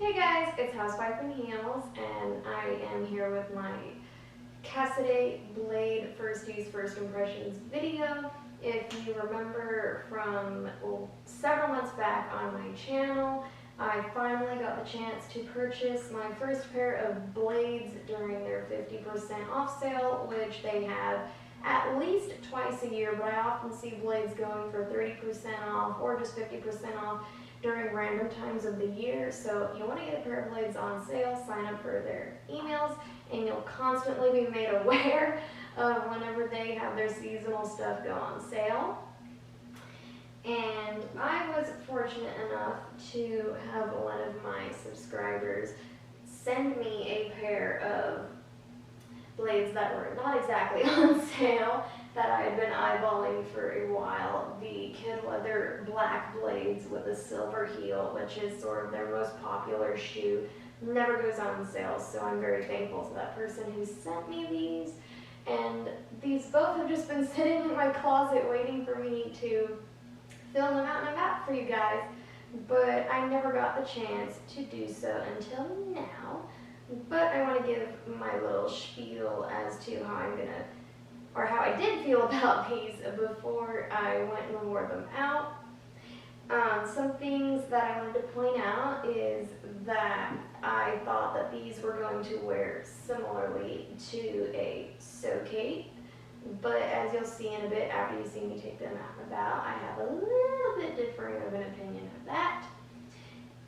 Hey guys, it's Housewife in Heels, and I am here with my Casadei Blade First Use First Impressions video. If you remember from several months back on my channel, I finally got the chance to purchase my first pair of blades during their 50% off sale, which they have at least twice a year, but I often see blades going for 30% off or just 50% off during random times of the year. So if you want to get a pair of blades on sale, sign up for their emails and you'll constantly be made aware of whenever they have their seasonal stuff go on sale. And I was fortunate enough to have one of my subscribers send me a pair of blades that were not exactly on sale that I had been eyeballing for a while. The kid leather black blades with a silver heel, which is sort of their most popular shoe, never goes on sale, so I'm very thankful to that person who sent me these. And these both have just been sitting in my closet waiting for me to film them out and about for you guys, but I never got the chance to do so until now. But I want to give my little spiel as to how I'm gonna, or how I did feel about these before I went and wore them out. Some things that I wanted to point out is that I thought that these were going to wear similarly to a soakate, but as you'll see in a bit after you see me take them out and about, I have a little bit differing of an opinion of that.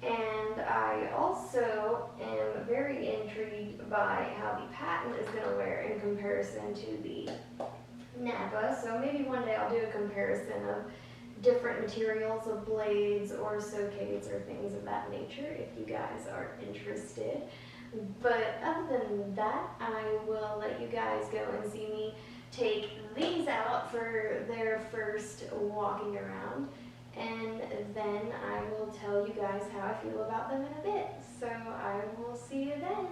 And I also am very intrigued by how the patent is going to wear in comparison to the Napa. So maybe one day I'll do a comparison of different materials of blades or soakates or things of that nature if you guys are interested. But other than that, I will let you guys go and see me take these out for their first walking around. And then I will tell you guys how I feel about them in a bit. So I will see you then.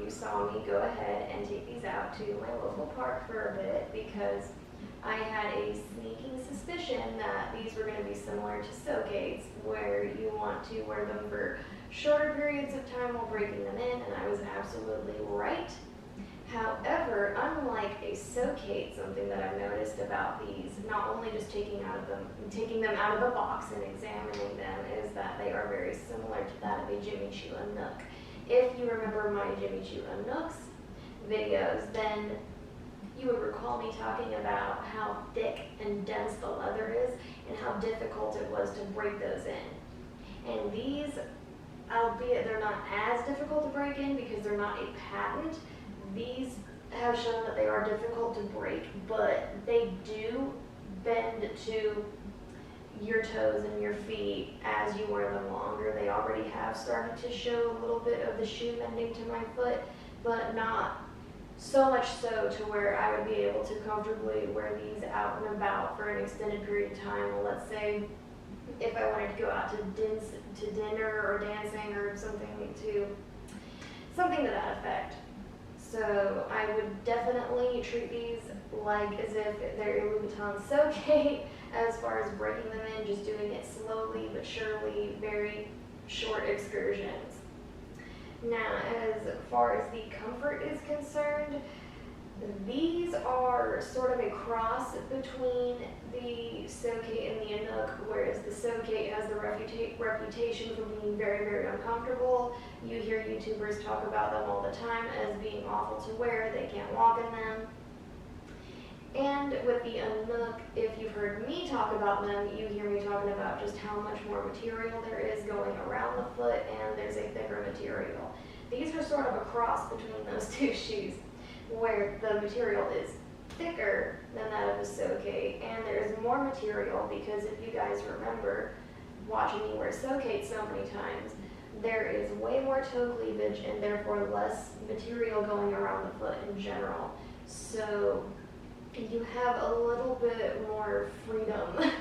you saw me go ahead and take these out to my local park for a bit because I had a sneaking suspicion that these were going to be similar to soacates, where you want to wear them for shorter periods of time while breaking them in, and I was absolutely right. However, unlike a soacate, something that I've noticed about these, not only just taking them out of the box and examining them, is that they are very similar to that of a Jimmy Choo Nook. If you remember my Jimmy Choo Nooks videos, then you would recall me talking about how thick and dense the leather is and how difficult it was to break those in. And these, albeit they're not as difficult to break in because they're not a patent, these have shown that they are difficult to break, but they do bend to your toes and your feet as you wear them longer. They already have started to show a little bit of the shoe bending to my foot, but not so much so to where I would be able to comfortably wear these out and about for an extended period of time. Well, let's say if I wanted to go out to dinner or dancing or something to that effect. So I would definitely treat these like as if they're a Louis Vuitton soacate as far as breaking them in, just doing it slowly but surely, very short excursions. Now, as far as the comfort is concerned, these are sort of a cross between the soacate and the Nook, whereas the soacate has the reputation for being very, very uncomfortable. You hear YouTubers talk about them all the time as being awful to wear. They can't walk in them. And with the Nook, if you've heard me talk about them, you hear me talking about just how much more material there is going around the foot, and there's a thicker material. These are sort of a cross between those two shoes, where the material is thicker than that of a soacate, and there is more material because if you guys remember watching me wear soacate so many times, there is way more toe cleavage and therefore less material going around the foot in general. So you have a little bit more freedom,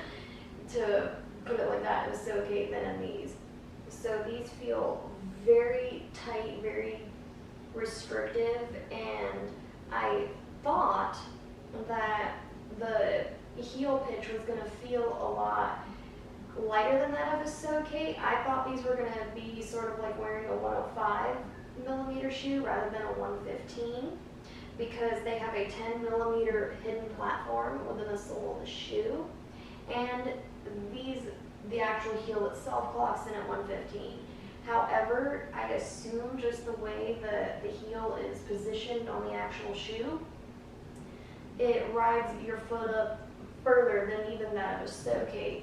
to put it like that, in a soacate than in these. So these feel very tight, very restrictive, and I thought that the heel pitch was going to feel a lot lighter than that of a soacate. I thought these were going to be sort of like wearing a 105 millimeter shoe rather than a 115, because they have a 10 millimeter hidden platform within the sole of the shoe, and the actual heel itself clocks in at 115. However, I assume just the way the heel is positioned on the actual shoe, it rides your foot up further than even that of a soacate.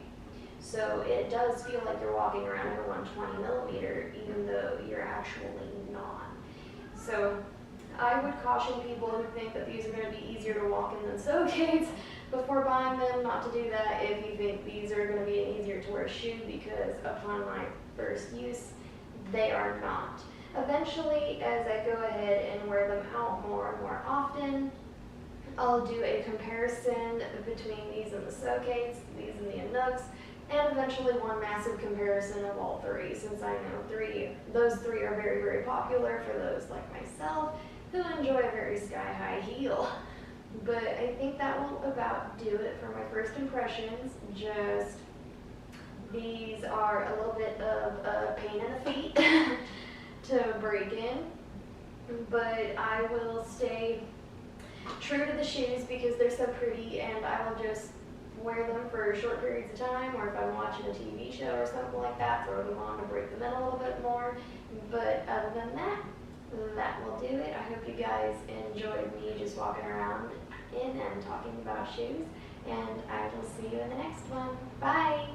So it does feel like you're walking around in a 120 millimeter, even though you're actually not. So I would caution people who think that these are going to be easier to walk in than soacates before buying them not to do that if you think these are going to be an easier to wear shoe, because upon my first use, they are not. Eventually, as I go ahead and wear them out more and more often, I'll do a comparison between these and the soacates, these and the Nooks, and eventually one massive comparison of all three, since I know those three are very, very popular for those like myself who enjoy a very sky-high heel. But I think that will about do it for my first impressions. Just these are a little bit of a pain in the feet to break in, but I will stay true to the shoes because they're so pretty, and I will just wear them for short periods of time, or if I'm watching a TV show or something like that, throw them on to break them in a little bit more. But other than that, that will do it. I hope you guys enjoyed me just walking around in and talking about shoes, and I will see you in the next one. Bye!